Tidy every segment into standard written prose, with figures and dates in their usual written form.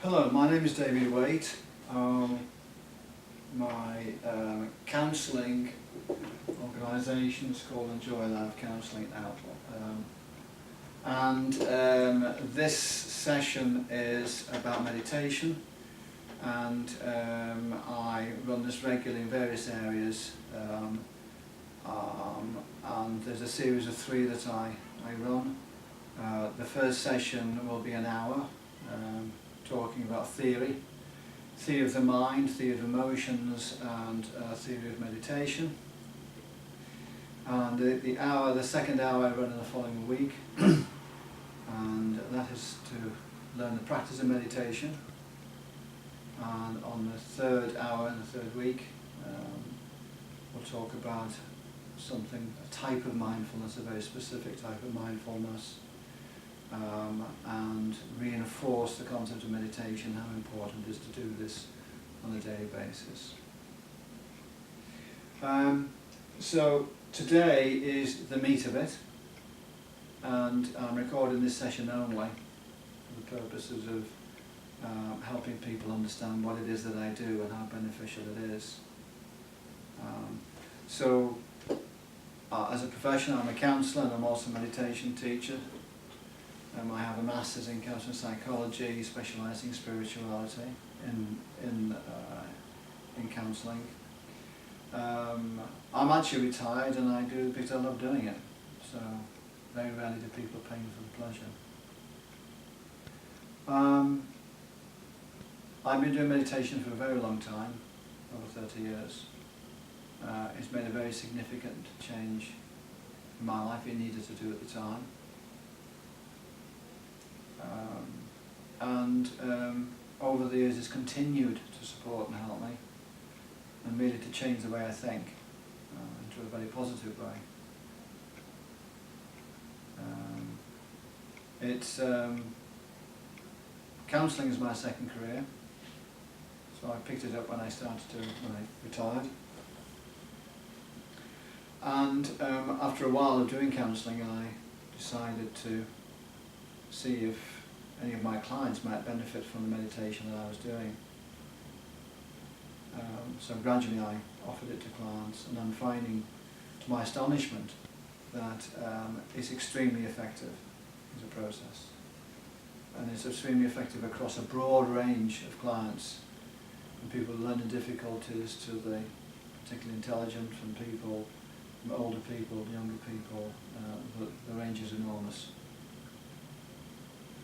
Hello, my name is David Waite. My counselling organisation is called Enjoy Life Counselling Outlook. This session is about meditation, and I run this regularly in various areas, and there's a series of 3 that I run. The first session will be an hour, talking about theory of the mind, theory of emotions, and theory of meditation. And the second hour I run in the following week, and that is to learn the practice of meditation. And on the third hour in the third week, we'll talk about a type of mindfulness, a very specific type of mindfulness, and reinforce the concept of meditation, how important it is to do this on a daily basis. So today is the meat of it, and I'm recording this session only for the purposes of helping people understand what it is that I do and how beneficial it is. As a profession, I'm a counsellor and I'm also a meditation teacher. I have a master's in counselling psychology, specialising in spirituality in counselling. I'm actually retired, and I do it because I love doing it. So very rarely do people pay me for the pleasure. I've been doing meditation for a very long time, over 30 years. It's made a very significant change in my life. It needed to do at the time. Over the years it's continued to support and help me, and really to change the way I think into a very positive way. Counselling is my second career, so I picked it up when I retired. And after a while of doing counselling, I decided to see if any of my clients might benefit from the meditation that I was doing. So gradually I offered it to clients, and I'm finding, to my astonishment, that it's extremely effective as a process. And it's extremely effective across a broad range of clients, from people with learning difficulties to the particularly intelligent, from older people, younger people. The range is enormous.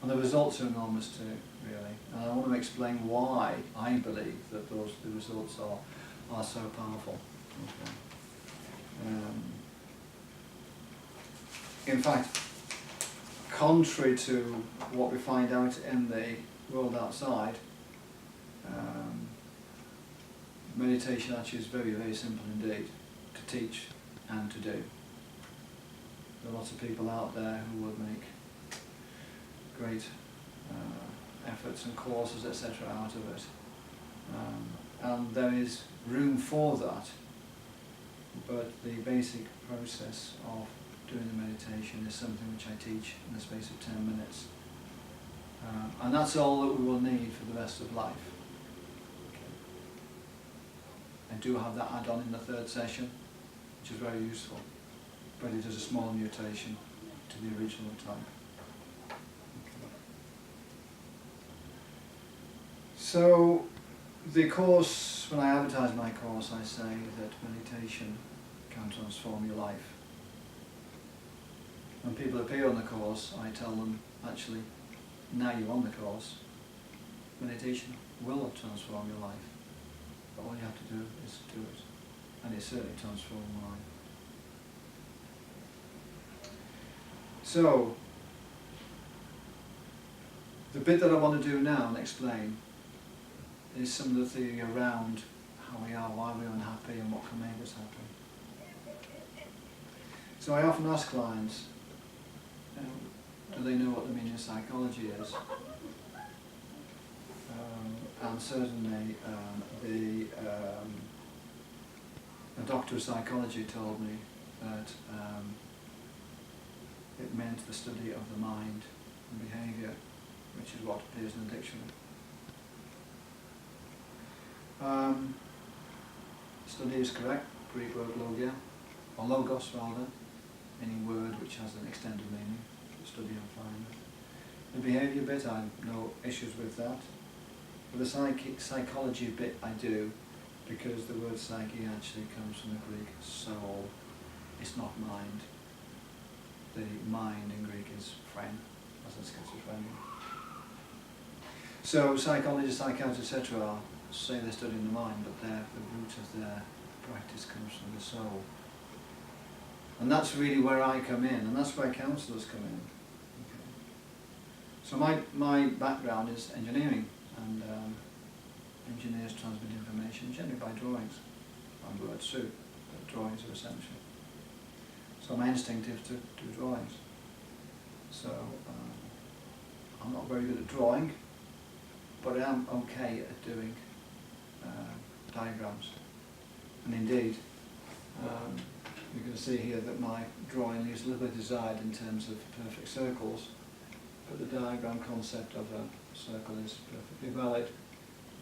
And the results are enormous too, really. And I want to explain why I believe that the results are so powerful. Okay. In fact, contrary to what we find out in the world outside, meditation actually is very, very simple indeed to teach and to do. There are lots of people out there who would make great efforts and courses, etc. out of it. And there is room for that, but the basic process of doing the meditation is something which I teach in the space of 10 minutes. And that's all that we will need for the rest of life. Okay. I do have that add-on in the third session, which is very useful, but it is a small mutation to the original type. So, the course, when I advertise my course, I say that meditation can transform your life. When people appear on the course, I tell them, actually, now you're on the course, meditation will transform your life. But all you have to do is do it. And it certainly transformed mine. So, the bit that I want to do now and explain is some of the theory around how we are, why we're unhappy, and what can make us happy. So I often ask clients, do they know what the meaning of psychology is? And certainly a doctor of psychology told me that it meant the study of the mind and behaviour, which is what appears in the dictionary. Study is correct, Greek word logia, or logos rather, any word which has an extended meaning, study and find. The behaviour bit, I have no issues with that. But the psychology bit I do, because the word psyche actually comes from the Greek soul, it's not mind. The mind in Greek is phren, as in schizophrenia. So psychologists, psychiatrists, etc. say they're studying the mind, but the root of their practice comes from the soul. And that's really where I come in, and that's where counsellors come in. Okay. So my background is engineering, and engineers transmit information generally by drawings, and words too, but drawings are essential. So I'm instinctive to do drawings. So I'm not very good at drawing, but I am okay at doing diagrams. And indeed, you're going to see here that my drawing leaves a little bit desired in terms of perfect circles, but the diagram concept of a circle is perfectly valid.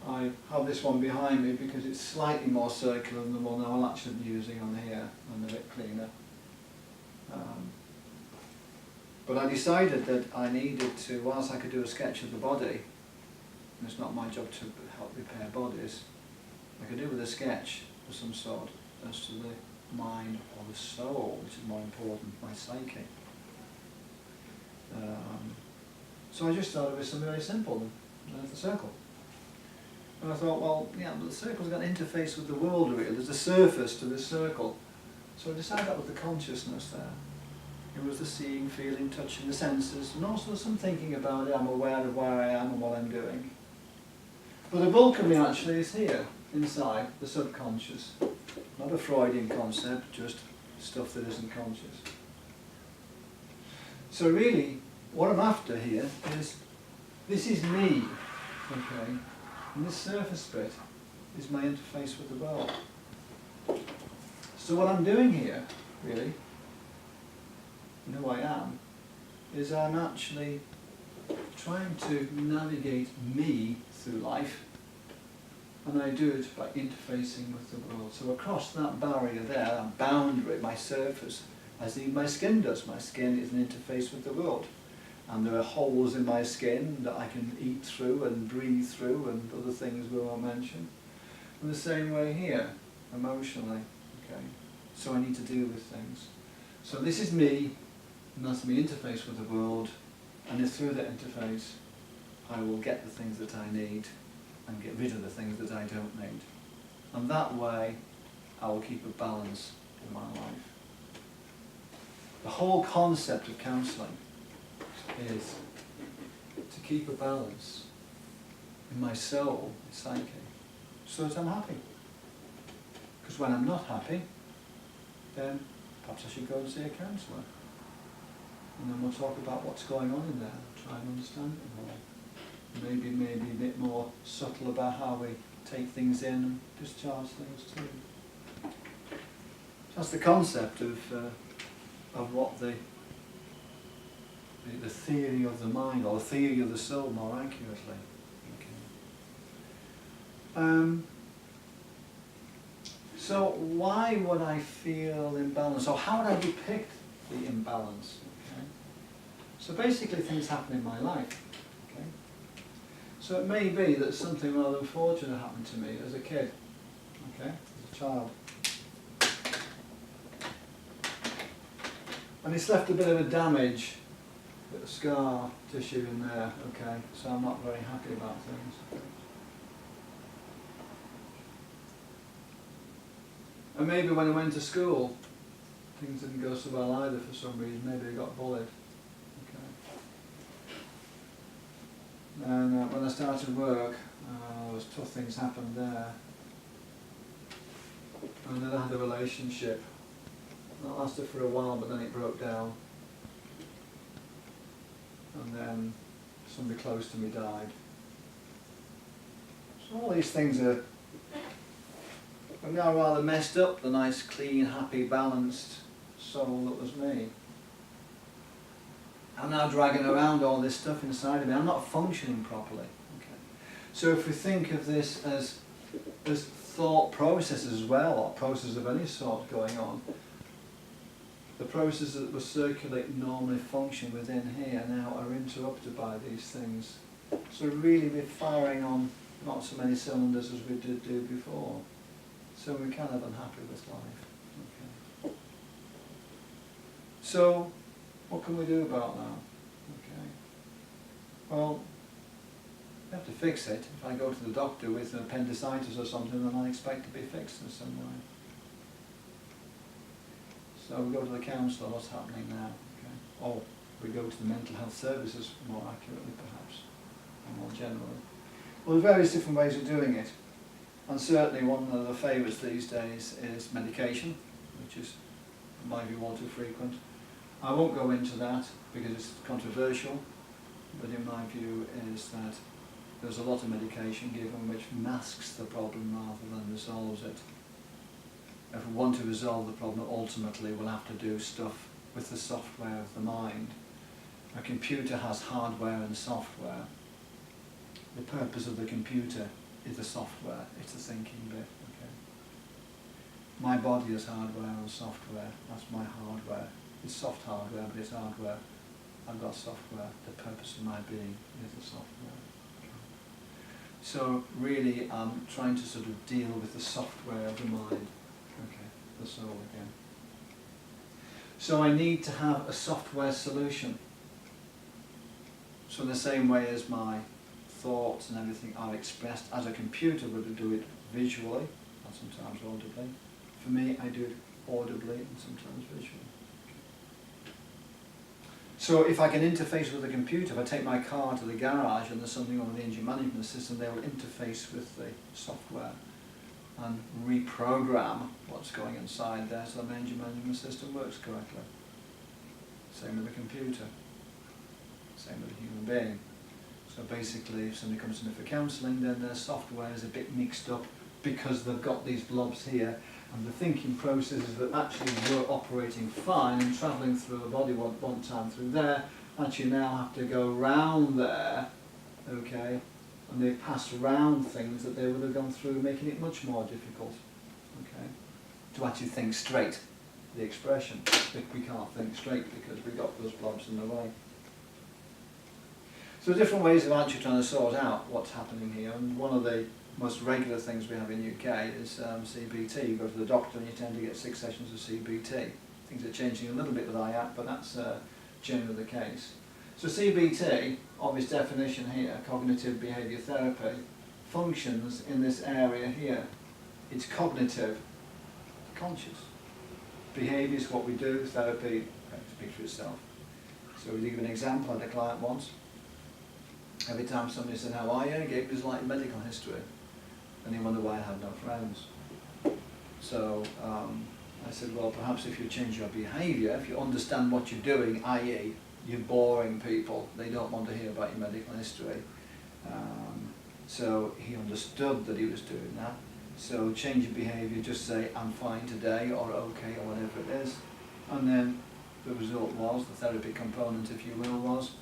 I have this one behind me because it's slightly more circular than the one I'll actually be using on here, and a bit cleaner. But I decided that I needed to, whilst I could do a sketch of the body, and it's not my job to help repair bodies, I could do with a sketch of some sort as to the mind or the soul, which is more important, my psyche. So I just thought it was something very simple, the circle. And I thought, well, yeah, but the circle's got an interface with the world really, there's a surface to this circle. So I decided that was the consciousness there. It was the seeing, feeling, touching, the senses, and also some thinking about it. I'm aware of where I am and what I'm doing. But the bulk of me actually is here, inside, the subconscious. Not a Freudian concept, just stuff that isn't conscious. So really, what I'm after here is, this is me, okay? And this surface bit is my interface with the world. So what I'm doing here, really, and who I am, is I'm actually trying to navigate me through life, and I do it by interfacing with the world. So across that barrier there, that boundary, my surface, as my skin does. My skin is an interface with the world. And there are holes in my skin that I can eat through and breathe through, and other things we won't mention. In the same way here, emotionally, okay? So I need to deal with things. So this is me, and that's my interface with the world, and it's through that interface I will get the things that I need and get rid of the things that I don't need. And that way I will keep a balance in my life. The whole concept of counselling is to keep a balance in my soul, my psyche, so that I'm happy. Because when I'm not happy, then perhaps I should go and see a counsellor. And then we'll talk about what's going on in there, try and understand it more. Maybe a bit more subtle about how we take things in and discharge things too. That's the concept of what the theory of the mind, or the theory of the soul more accurately. Okay. So why would I feel imbalanced, or how would I depict the imbalance? Okay. So basically things happen in my life. Okay. So it may be that something rather unfortunate happened to me as a kid, okay, as a child. And it's left a bit of a damage, a bit of scar tissue in there, okay, so I'm not very happy about things. And maybe when I went to school, things didn't go so well either for some reason, maybe I got bullied. And when I started work, there was tough things happened there. And then I had a relationship. That lasted for a while, but then it broke down. And then somebody close to me died. So all these things are now rather messed up the nice, clean, happy, balanced soul that was me. I'm now dragging around all this stuff inside of me. I'm not functioning properly. Okay. So if we think of this as there's thought processes as well, or processes of any sort going on. The processes that will circulate normally function within here now are interrupted by these things. So really we're firing on not so many cylinders as we did do before. So we're kind of unhappy with life. Okay. So what can we do about that? Okay. Well, we have to fix it. If I go to the doctor with an appendicitis or something, then I expect to be fixed in some way. So we go to the counsellor, what's happening now? Okay. Or we go to the mental health services more accurately perhaps, and more generally. Well, there are various different ways of doing it. And certainly one of the favourites these days is medication, which is, in my view, all too frequent. I won't go into that because it's controversial, but in my view is that there's a lot of medication given which masks the problem rather than resolves it. If we want to resolve the problem, ultimately we'll have to do stuff with the software of the mind. A computer has hardware and software. The purpose of the computer is the software, it's the thinking bit. Okay. My body is hardware and software, that's my hardware. It's soft hardware, but it's hardware. I've got software. The purpose of my being is the software. Okay. So really I'm trying to sort of deal with the software of the mind. Okay, the soul again. So I need to have a software solution. So in the same way as my thoughts and everything are expressed as a computer would do it visually, and sometimes audibly. For me, I do it audibly and sometimes visually. So if I can interface with the computer, if I take my car to the garage and there's something on the engine management system, they will interface with the software and reprogram what's going inside there so the engine management system works correctly. Same with the computer. Same with a human being. So basically, if somebody comes to me for counselling, then their software is a bit mixed up because they've got these blobs here, and the thinking processes that actually were operating fine and travelling through the body one time through there, actually now have to go round there, okay, and they pass round things that they would have gone through, making it much more difficult, okay, to actually think straight. The expression that we can't think straight because we've got those blobs in the way. So different ways of actually trying to sort out what's happening here, and one of the most regular things we have in UK is CBT. You go to the doctor and you tend to get 6 sessions of CBT. Things are changing a little bit with IAP, but that's generally the case. So CBT, obvious definition here, cognitive behaviour therapy, functions in this area here. It's cognitive, conscious. Behaviour is what we do, therapy speaks for itself. So to give an example, I had a client once. Every time somebody said, "How are you?" he gave his medical history. And he wondered why I had no friends. So I said, well, perhaps if you change your behaviour, if you understand what you're doing, i.e. you're boring people, they don't want to hear about your medical history. So he understood that he was doing that. So change your behaviour, just say, "I'm fine today," or "okay," or whatever it is. And then the result was, the therapy component, if you will, was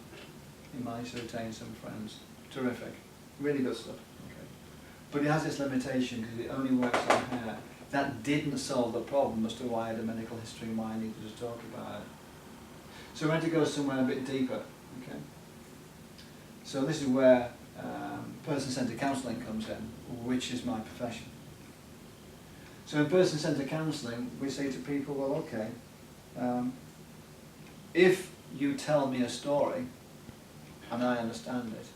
he managed to retain some friends. Terrific. Really good stuff. Okay. But it has this limitation because it only works on hair. That didn't solve the problem as to why I had a medical history and why I needed to talk about it. So we had to go somewhere a bit deeper. Okay. So this is where person-centred counselling comes in, which is my profession. So in person-centred counselling, we say to people, well, okay, if you tell me a story and I understand it,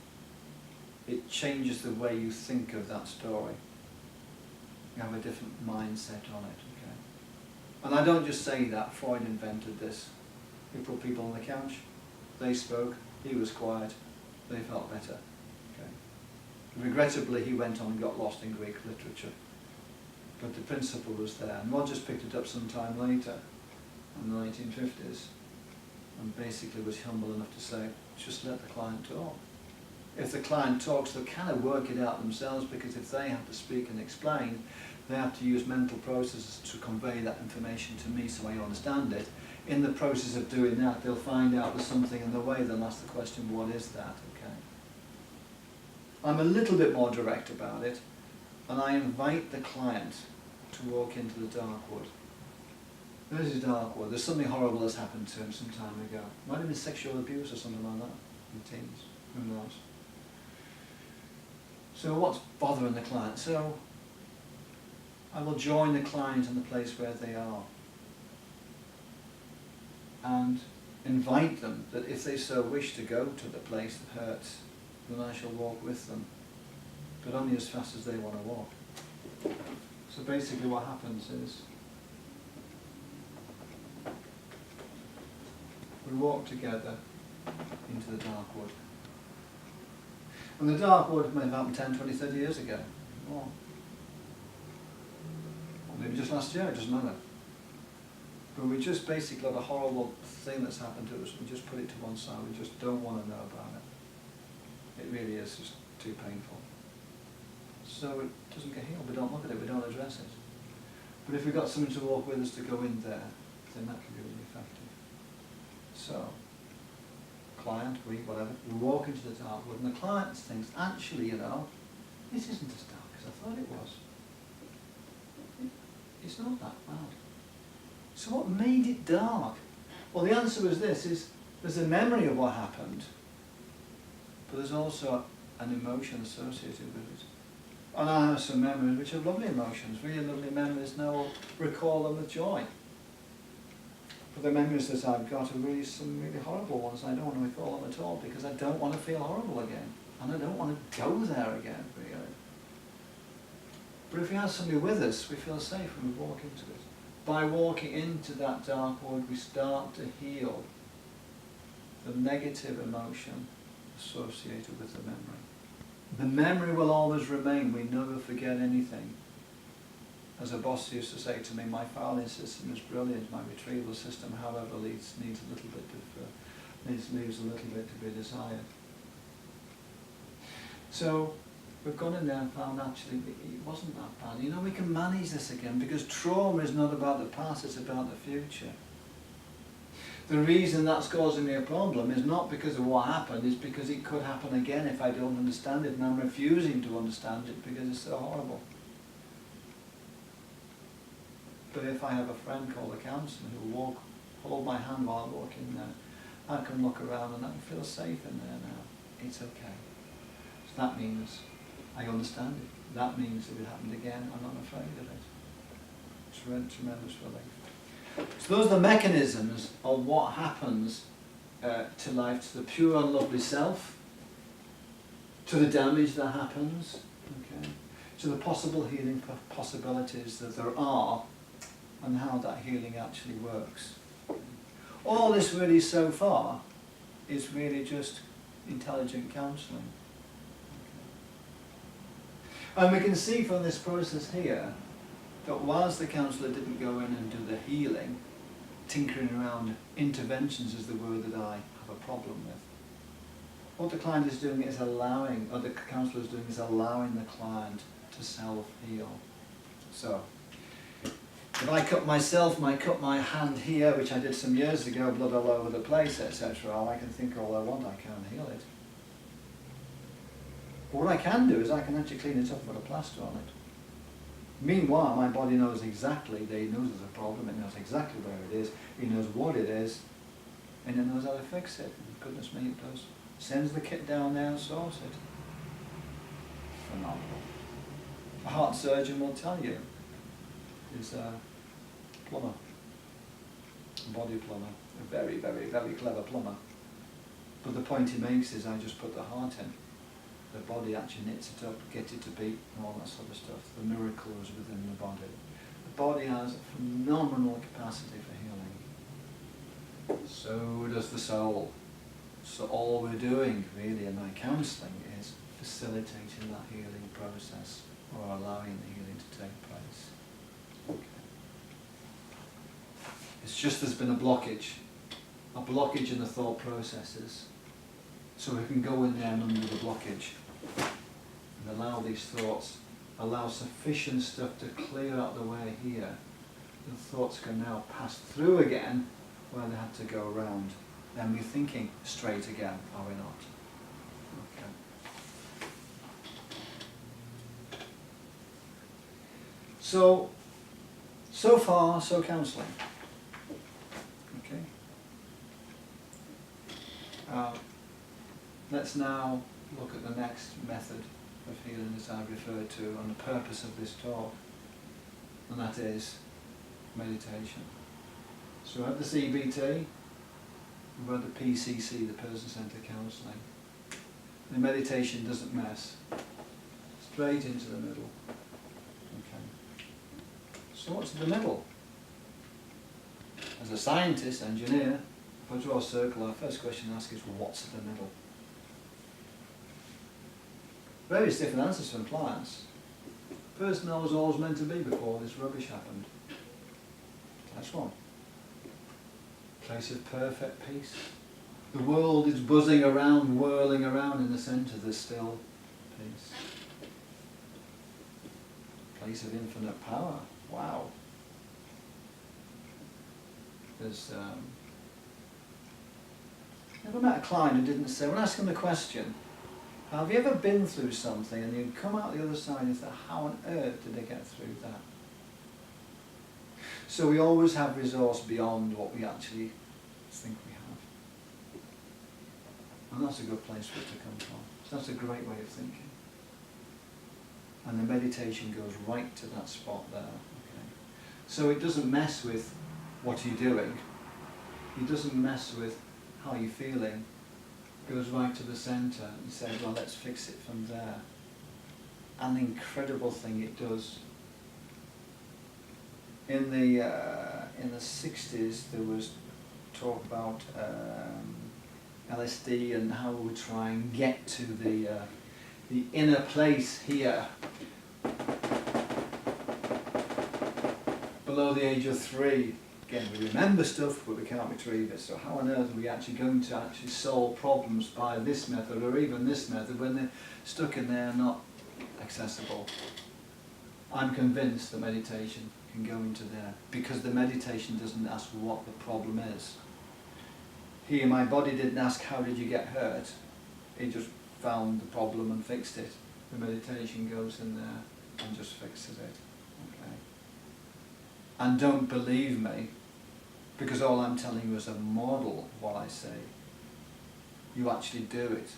it changes the way you think of that story. You have a different mindset on it, okay? And I don't just say that, Freud invented this. He put people on the couch, they spoke, he was quiet, they felt better, okay? Regrettably, he went on and got lost in Greek literature. But the principle was there, and Rogers picked it up some time later, in the 1950s, and basically was humble enough to say, just let the client talk. If the client talks, they'll kind of work it out themselves, because if they have to speak and explain, they have to use mental processes to convey that information to me so I understand it. In the process of doing that, they'll find out there's something in the way, they'll ask the question, what is that, okay? I'm a little bit more direct about it, and I invite the client to walk into the dark wood. There's his dark wood. There's something horrible that's happened to him some time ago. Might have been sexual abuse or something like that in teens. Who knows? So what's bothering the client? So I will join the client in the place where they are and invite them that if they so wish to go to the place that hurts, then I shall walk with them, but only as fast as they want to walk. So basically what happens is we walk together into the dark wood. And the dark wood may have happened 10, 20, 30 years ago. Or maybe just last year, it doesn't matter. But we just basically got a horrible thing that's happened to us. We just put it to one side. We just don't want to know about it. It really is just too painful. So it doesn't get healed. We don't look at it. We don't address it. But if we've got someone to walk with us to go in there, then that can be really effective. So, client, we, whatever, we walk into the dark wood, and the client thinks, actually, you know, this isn't as dark as I thought it was. It's not that bad. So what made it dark? Well, the answer was this, is there's a memory of what happened, but there's also an emotion associated with it. And I have some memories which are lovely emotions, really lovely memories, and I will recall them with joy. But the memories that I've got are really some really horrible ones, and I don't want to recall them at all, because I don't want to feel horrible again. And I don't want to go there again, really. But if we have somebody with us, we feel safe when we walk into it. By walking into that dark wood, we start to heal the negative emotion associated with the memory. The memory will always remain. We never forget anything. As a boss used to say to me, my filing system is brilliant. My retrieval system, however, leaves a little bit to be desired. So we've gone in there and found actually it wasn't that bad. You know, we can manage this again, because trauma is not about the past, it's about the future. The reason that's causing me a problem is not because of what happened, it's because it could happen again if I don't understand it, and I'm refusing to understand it because it's so horrible. But if I have a friend called a counsellor who will hold my hand while I walk in there, I can look around and I can feel safe in there now. It's okay. So that means I understand it. That means if it happened again, I'm not afraid of it. It's tremendous relief. So those are the mechanisms of what happens to life, to the pure and lovely self, to the damage that happens, okay, to the possible healing possibilities that there are, and how that healing actually works. All this really so far is really just intelligent counselling. And we can see from this process here that whilst the counsellor didn't go in and do the healing, tinkering around, interventions is the word that I have a problem with. What the client is doing is allowing, or the counsellor is doing is allowing the client to self-heal. So, if I cut myself, I cut my hand here, which I did some years ago, blood all over the place, etc., I can think all I want, I can't heal it. But what I can do is I can actually clean it up with a plaster on it. Meanwhile, my body knows exactly, it knows there's a problem, it knows exactly where it is, it knows what it is, and it knows how to fix it. And goodness me, it does. Sends the kit down there and sorts it. Phenomenal. A heart surgeon will tell you, is a plumber, a body plumber, a very, very, very clever plumber. But the point he makes is I just put the heart in. The body actually knits it up, gets it to beat, and all that sort of stuff. The miracle is within the body. The body has a phenomenal capacity for healing. So does the soul. So all we're doing, really, in my counselling is facilitating that healing process, or allowing the healing to take place. Okay. It's just there's been a blockage in the thought processes. So we can go in there and undo the blockage and allow these thoughts, allow sufficient stuff to clear out the way here. The thoughts can now pass through again where they had to go around. Then we're thinking straight again, are we not? Okay. So far, so counselling. Okay. Let's now look at the next method of healing as I referred to and the purpose of this talk, and that is meditation. So we have the CBT, we have the PCC, the person-centered counselling. The meditation doesn't mess. Straight into the middle. Okay. So what's in the middle? As a scientist, engineer, if I draw a circle, our first question to ask is, what's in the middle? Various different answers from clients. The person I was always meant to be before this rubbish happened. That's one. Place of perfect peace. The world is buzzing around, whirling around. In the centre there's still peace. Place of infinite power. Wow. There's never met a client who didn't say, when I ask them the question, have you ever been through something and you come out the other side and say, how on earth did they get through that? So we always have resource beyond what we actually think we have. And that's a good place for it to come from. So that's a great way of thinking. And the meditation goes right to that spot there. Okay. So it doesn't mess with what you're doing. It doesn't mess with how you're feeling. It goes right to the centre and says, well, let's fix it from there. And the incredible thing it does. In the 60s, there was talk about LSD and how we would try and get to the inner place here, below the age of 3. Again, we remember stuff, but we can't retrieve it. So how on earth are we actually going to actually solve problems by this method, or even this method, when they're stuck in there and not accessible? I'm convinced that meditation can go into there, because the meditation doesn't ask what the problem is. Here, my body didn't ask, how did you get hurt? It just found the problem and fixed it. The meditation goes in there and just fixes it. Okay. And don't believe me, because all I'm telling you is a model of what I say. You actually do it,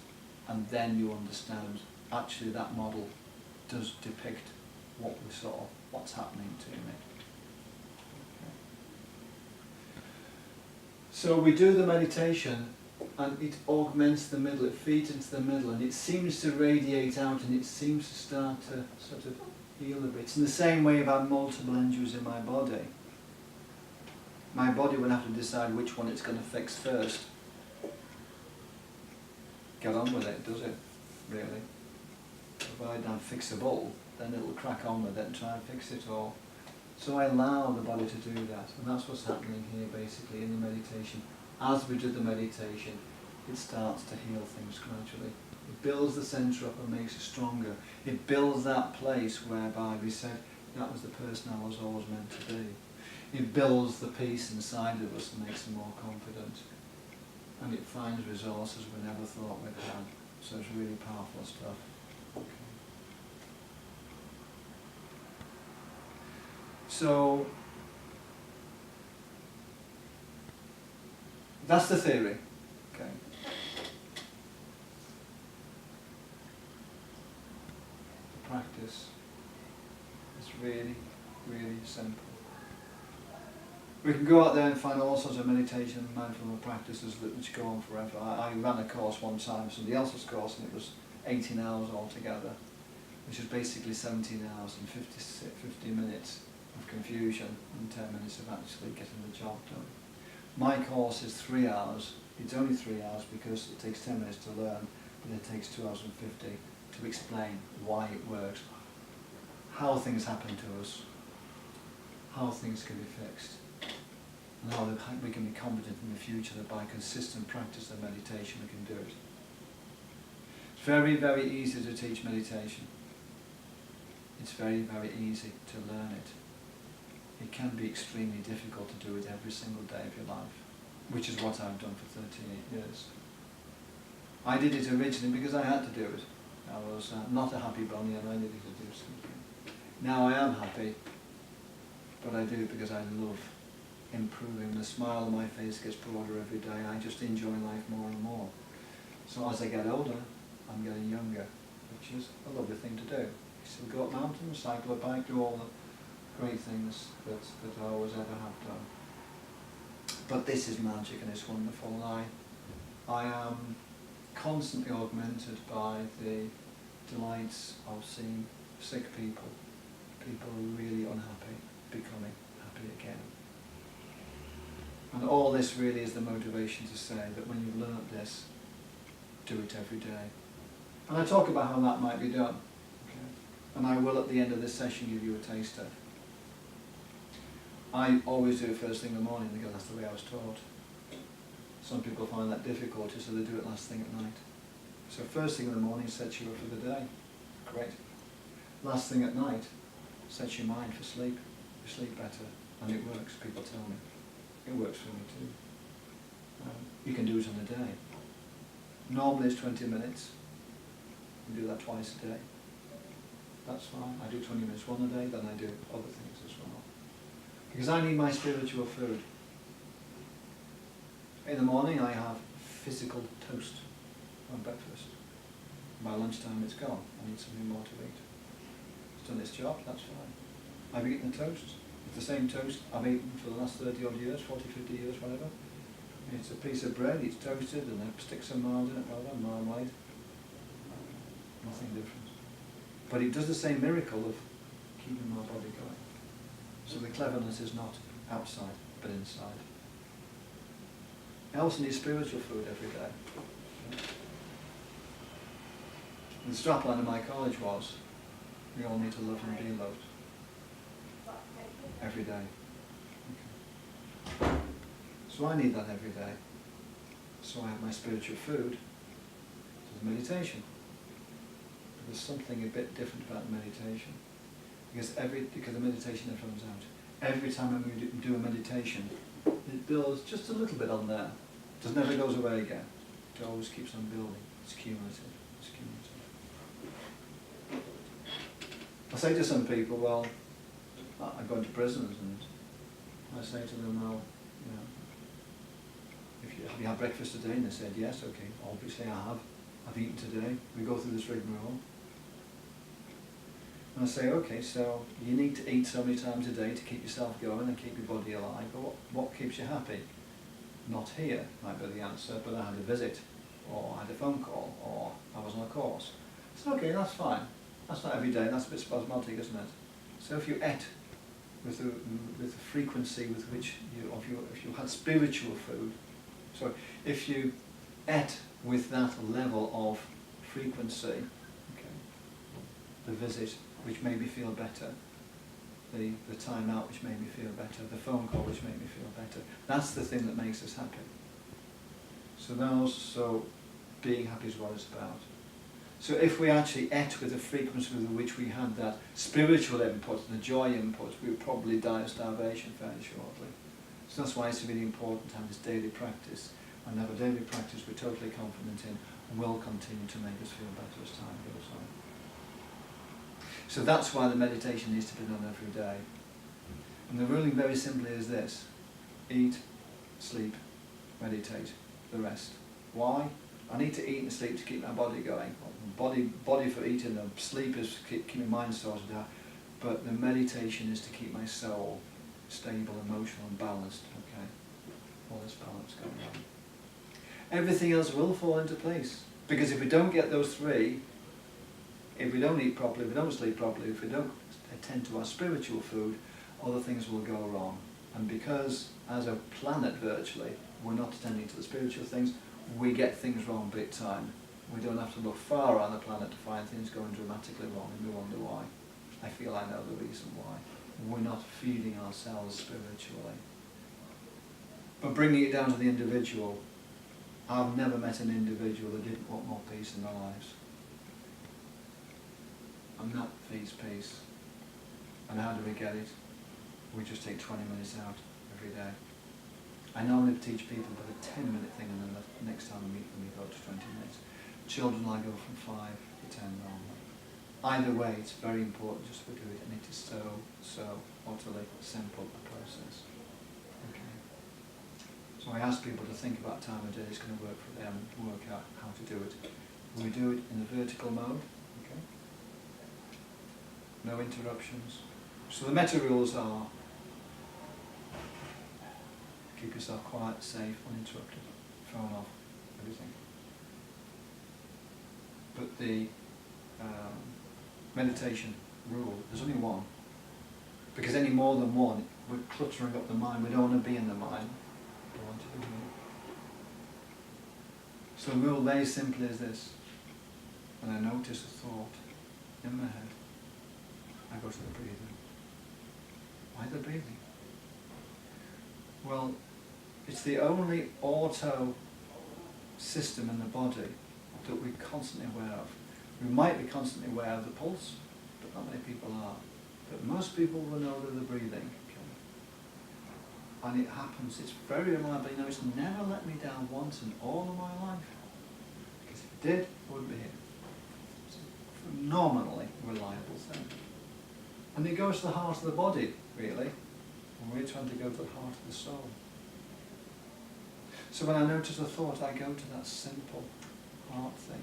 and then you understand, actually that model does depict what we saw, what's happening to me. Okay. So we do the meditation, and it augments the middle, it feeds into the middle, and it seems to radiate out, and it seems to start to sort of heal a bit. It's in the same way if I have multiple injuries in my body. My body will have to decide which one it's going to fix first. Get on with it, does it? Really? Provided I'm fixable, then it'll crack on with it and try and fix it all. So I allow the body to do that, and that's what's happening here basically in the meditation. As we do the meditation, it starts to heal things gradually. It builds the centre up and makes it stronger. It builds that place whereby we said, that was the person I was always meant to be. It builds the peace inside of us and makes us more confident. And it finds resources we never thought we'd have. So it's really powerful stuff. Okay. So that's the theory. Okay. The practice is really, really simple. We can go out there and find all sorts of meditation and mindfulness practices which go on forever. I ran a course one time, somebody else's course, and it was 18 hours altogether, which is basically 17 hours and 50 minutes of confusion and 10 minutes of actually getting the job done. My course is 3 hours. It's only 3 hours because it takes 10 minutes to learn, but it takes 2 hours and 50 to explain why it works, how things happen to us, how things can be fixed, and how we can be confident in the future that by consistent practice of meditation we can do it. It's very, very easy to teach meditation. It's very, very easy to learn it. It can be extremely difficult to do it every single day of your life, which is what I've done for 38 years. I did it originally because I had to do it. I was not a happy bunny and I needed to do something. Now I am happy but I do it because I love improving. The smile on my face gets broader every day. I just enjoy life more and more. So as I get older, I'm getting younger, which is a lovely thing to do. You still go up mountains, cycle a bike, do all the great things that I always ever have done. But this is magic and it's wonderful, and I am constantly augmented by the delights of seeing sick people, people who are really unhappy, becoming happy again. And all this really is the motivation to say that when you've learnt this, do it every day. And I talk about how that might be done. Okay? And I will at the end of this session give you a taster. I always do it first thing in the morning because that's the way I was taught. Some people find that difficult, so they do it last thing at night. So first thing in the morning sets you up for the day. Great. Last thing at night sets your mind for sleep. You sleep better, and it works, people tell me. It works for me too. You can do it on a day. Normally it's 20 minutes. You can do that twice a day. That's fine. I do 20 minutes one a day, then I do other things as well. Because I need my spiritual food. In the morning I have physical toast on breakfast. By lunchtime it's gone. I need something more to eat. It's done its job, that's fine. I've eaten the toast. It's the same toast I've eaten for the last 30 odd years, 40, 50 years, whatever. It's a piece of bread, it's toasted, and I stick some marmalade in it, whatever, marmalade. Nothing different. But it does the same miracle of keeping my body going. So the cleverness is not outside, but inside. I also need spiritual food every day. The strapline of my college was, we all need to love and be loved. Every day. Okay. So I need that every day. So I have my spiritual food, which is meditation. But there's something a bit different about meditation. Because the meditation never runs out. Every time I do a meditation, it builds just a little bit on there. It just never goes away again. It always keeps on building. It's cumulative. It's cumulative. I say to some people, well, I go into prisons and I say to them, well, you know, have you had breakfast today? And they said, yes, okay, obviously I have. I've eaten today. We go through this rigmarole. And I say, okay, so you need to eat so many times a day to keep yourself going and keep your body alive, but what keeps you happy? Not here might be the answer, but I had a visit, or I had a phone call, or I was on a course. So okay, that's fine. That's not every day, that's a bit spasmodic, isn't it? So if you ate with the frequency with which if you had spiritual food, so if you ate with that level of frequency, okay, the visit which made me feel better, the time out which made me feel better, the phone call which made me feel better, that's the thing that makes us happy. So being happy is what it's about. So if we actually ate with the frequency with which we had that spiritual input, the joy input, we would probably die of starvation fairly shortly. So that's why it's really important to have this daily practice, and have a daily practice we're totally confident in and will continue to make us feel better as time goes on. So that's why the meditation needs to be done every day. And the ruling very simply is this: eat, sleep, meditate, the rest. Why? I need to eat and sleep to keep my body going. Body for eating, and sleep is keeping my mind sorted out. But the meditation is to keep my soul stable, emotional and balanced. Okay, all this balance going on. Everything else will fall into place. Because if we don't get those three, if we don't eat properly, if we don't sleep properly, if we don't attend to our spiritual food, other things will go wrong. And because, as a planet virtually, we're not attending to the spiritual things, we get things wrong big time. We don't have to look far around the planet to find things going dramatically wrong, and we wonder why. I feel I know the reason why. We're not feeding ourselves spiritually. But bringing it down to the individual, I've never met an individual that didn't want more peace in their lives. And that feeds peace. And how do we get it? We just take 20 minutes out every day. I normally teach people about a 10-minute thing, and then the next time I meet them we go to 20 minutes. Children I go from 5 to 10 normally. Either way, it's very important just to do it, and it is so utterly simple a process. Okay. So I ask people to think about time of day it's going to work for them, work out how to do it. We do it in the vertical mode, okay? No interruptions. So the meta rules are: keep yourself quiet, safe, uninterrupted, thrown off everything. But the meditation rule, there's only one. Because any more than one, we're cluttering up the mind. We don't want to be in the mind. We want to be here. So the rule very simply is this: when I notice a thought in my head, I go to the breathing. Why the breathing? Well, it's the only auto system in the body that we're constantly aware of. We might be constantly aware of the pulse, but not many people are. But most people will know that they're breathing. Okay? And it happens, it's very reliable. You know, it's never let me down once in all of my life. Because if it did, I wouldn't be here. It's a phenomenally reliable thing. And it goes to the heart of the body, really. And we're trying to go to the heart of the soul. So when I notice a thought, I go to that simple heart thing.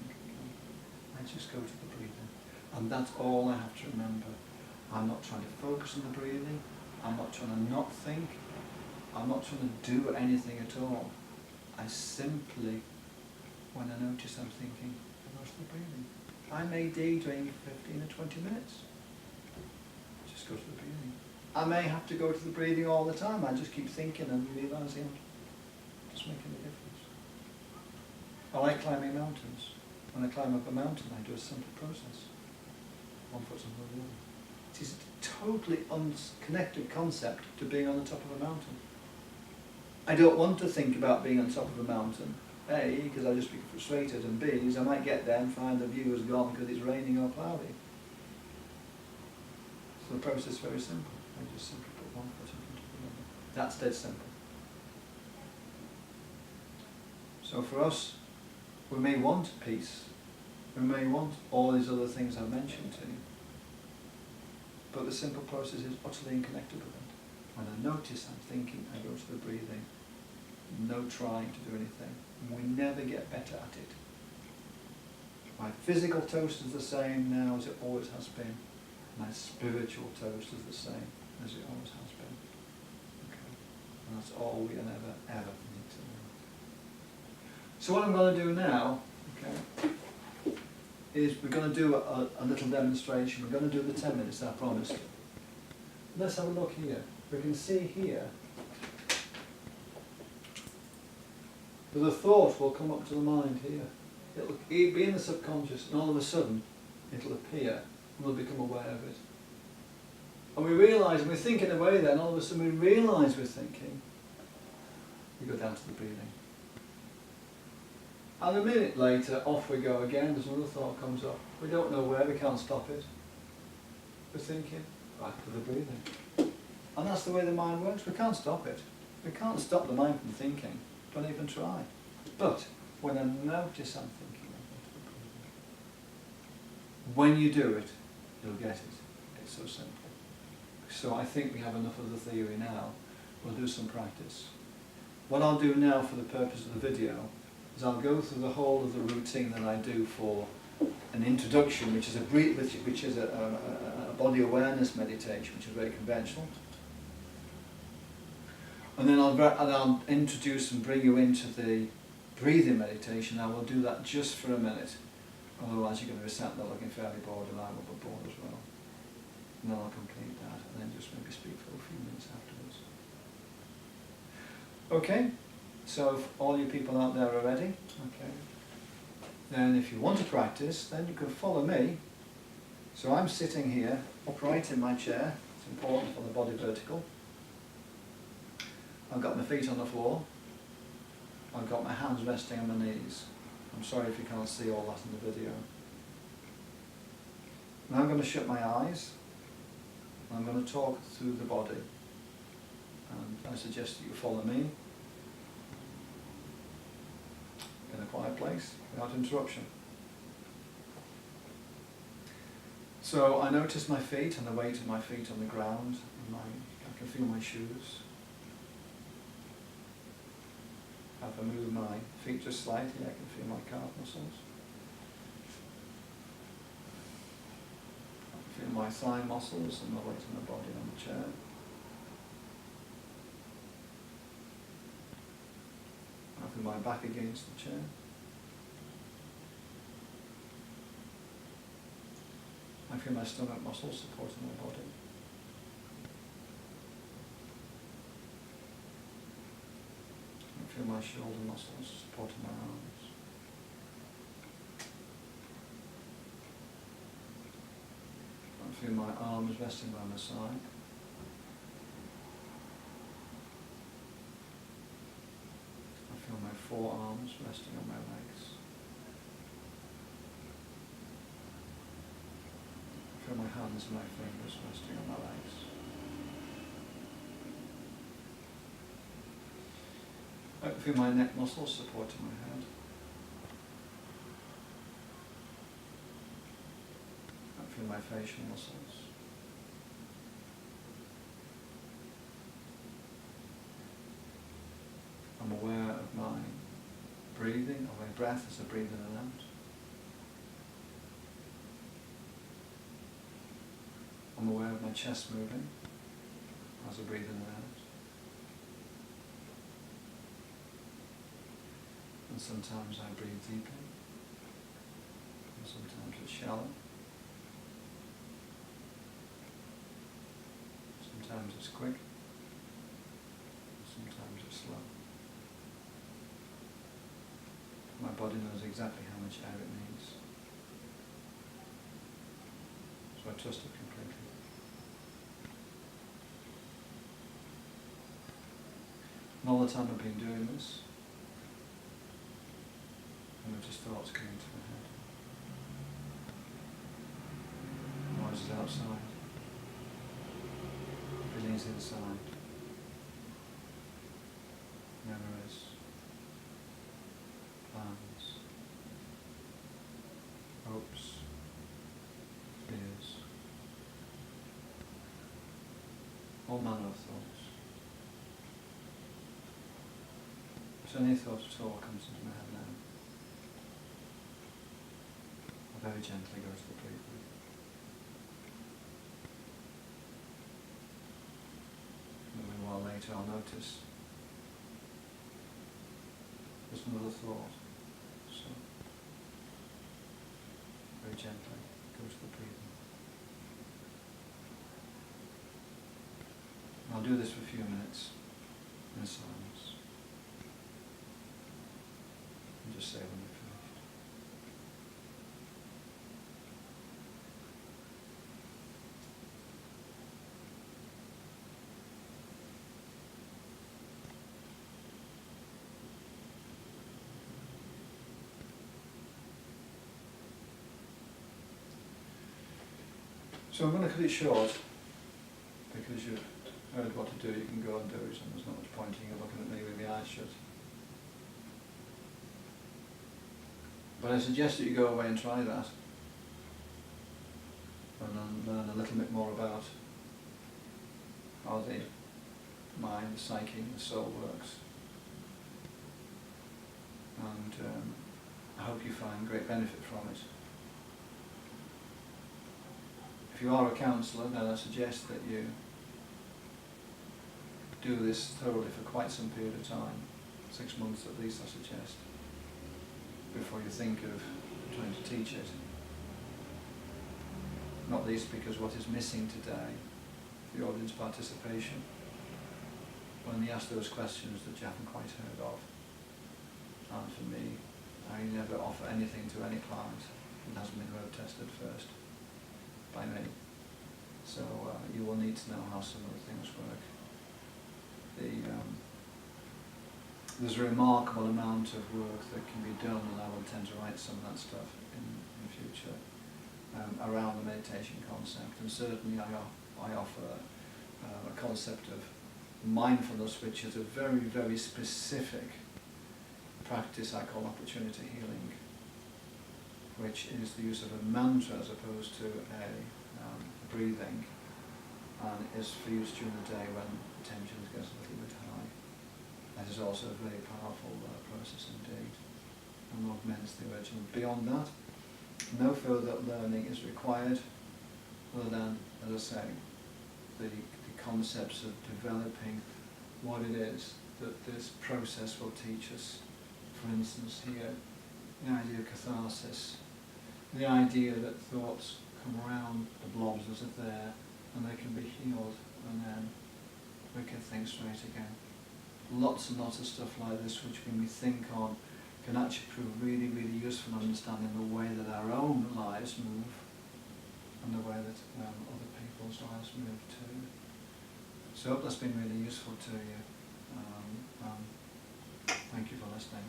I just go to the breathing. And that's all I have to remember. I'm not trying to focus on the breathing. I'm not trying to not think. I'm not trying to do anything at all. I simply, when I notice I'm thinking, I go to the breathing. I may daydream for 15 or 20 minutes. Just go to the breathing. I may have to go to the breathing all the time. I just keep thinking and realising I'm just making a difference. I like climbing mountains. When I climb up a mountain, I do a simple process. One foot on the other. It is a totally unconnected concept to being on the top of a mountain. I don't want to think about being on top of a mountain. A, because I'll just be frustrated, and B, is I might get there and find the view is gone because it's raining or cloudy. So the process is very simple. I just simply put one foot in front of the other. That's dead simple. So for us, we may want peace. We may want all these other things I've mentioned to you. But the simple process is utterly unconnected with it. When I notice I'm thinking, I go to the breathing. No trying to do anything. We never get better at it. My physical toast is the same now as it always has been. My spiritual toast is the same as it always has been. Okay. And that's all we ever need to know. So what I'm going to do now, okay, is we're going to do a little demonstration. We're going to do the 10 minutes I promised. Let's have a look here. We can see here that a thought will come up to the mind here. It'll be in the subconscious, and all of a sudden it'll appear, and we'll become aware of it. And we realise, and we're thinking away then, all of a sudden we realise we're thinking. We go down to the breathing. And a minute later, off we go again. There's another thought comes up. We don't know where, we can't stop it. We're thinking, back to the breathing. And that's the way the mind works. We can't stop it. We can't stop the mind from thinking. Don't even try. But when I notice I'm thinking, I go to the breathing. When you do it, you'll get it. It's so simple. So I think we have enough of the theory now. We'll do some practice. What I'll do now for the purpose of the video is I'll go through the whole of the routine that I do for an introduction, which is a body awareness meditation, which is very conventional. And then I'll introduce and bring you into the breathing meditation. I will do that just for a minute. Otherwise you're going to be sat there looking fairly bored, and I will be bored as well. And then I'll complete that, and then just maybe speak for a few minutes afterwards. Okay? So if all you people out there are ready, okay. Then if you want to practice, then you can follow me. So I'm sitting here, upright in my chair. It's important for the body vertical. I've got my feet on the floor. I've got my hands resting on my knees. I'm sorry if you can't see all that in the video. Now I'm going to shut my eyes. I'm going to talk through the body. And I suggest that you follow me in a quiet place, without interruption. So I notice my feet and the weight of my feet on the ground. And I can feel my shoes. If I move my feet just slightly, I can feel my calf muscles. I can feel my thigh muscles and the weight of my body on the chair. I feel my back against the chair. I feel my stomach muscles supporting my body. I feel my shoulder muscles supporting my arms. I feel my arms resting by my side. I feel my forearms resting on my legs. I feel my hands and my fingers resting on my legs. I feel my neck muscles supporting my head. I feel my facial muscles. I'm aware of my breathing, of my breath as I breathe in and out. I'm aware of my chest moving as I breathe in and out. And sometimes I breathe deeply, and sometimes it's shallow. Sometimes it's quick, sometimes it's slow. My body knows exactly how much air it needs, so I trust it completely. And all the time I've been doing this, I notice thoughts coming to my head. Noises outside. Feelings inside. Memories. Plans. Hopes. Fears. All manner of thoughts. So any thought at all comes into my head now, I very gently go to the breathing. And a little while later I'll notice there's another thought. So very gently go to the breathing. And I'll do this for a few minutes in silence. And just say when you're finished. So I'm going to cut it short, because you've heard what to do, you can go and do it, and there's not much point in you looking at me with the eyes shut. But I suggest that you go away and try that, and then learn a little bit more about how the mind, the psyche, the soul works. And I hope you find great benefit from it. If you are a counsellor, then I suggest that you do this thoroughly for quite some period of time, 6 months at least I suggest, before you think of trying to teach it. Not least because what is missing today, the audience participation, when they ask those questions that you haven't quite heard of. And for me, I never offer anything to any client that hasn't been road tested first by me. So you will need to know how some of the things work. There's a remarkable amount of work that can be done, and I will tend to write some of that stuff in the future around the meditation concept. And certainly I offer a concept of mindfulness, which is a very, very specific practice I call opportunity healing. which is the use of a mantra as opposed to a breathing, and is for use during the day when tensions get a little bit high. That is also a very powerful process indeed, and augments the original. Beyond that, no further learning is required, other than, as I say, the concepts of developing what it is that this process will teach us. For instance, here, the idea of catharsis, the idea that thoughts come around the blobs as if there, and they can be healed, and then we can think straight again. Lots and lots of stuff like this, which when we think on, can actually prove really, really useful in understanding the way that our own lives move, and the way that other people's lives move too. So I hope that's been really useful to you. Thank you for listening.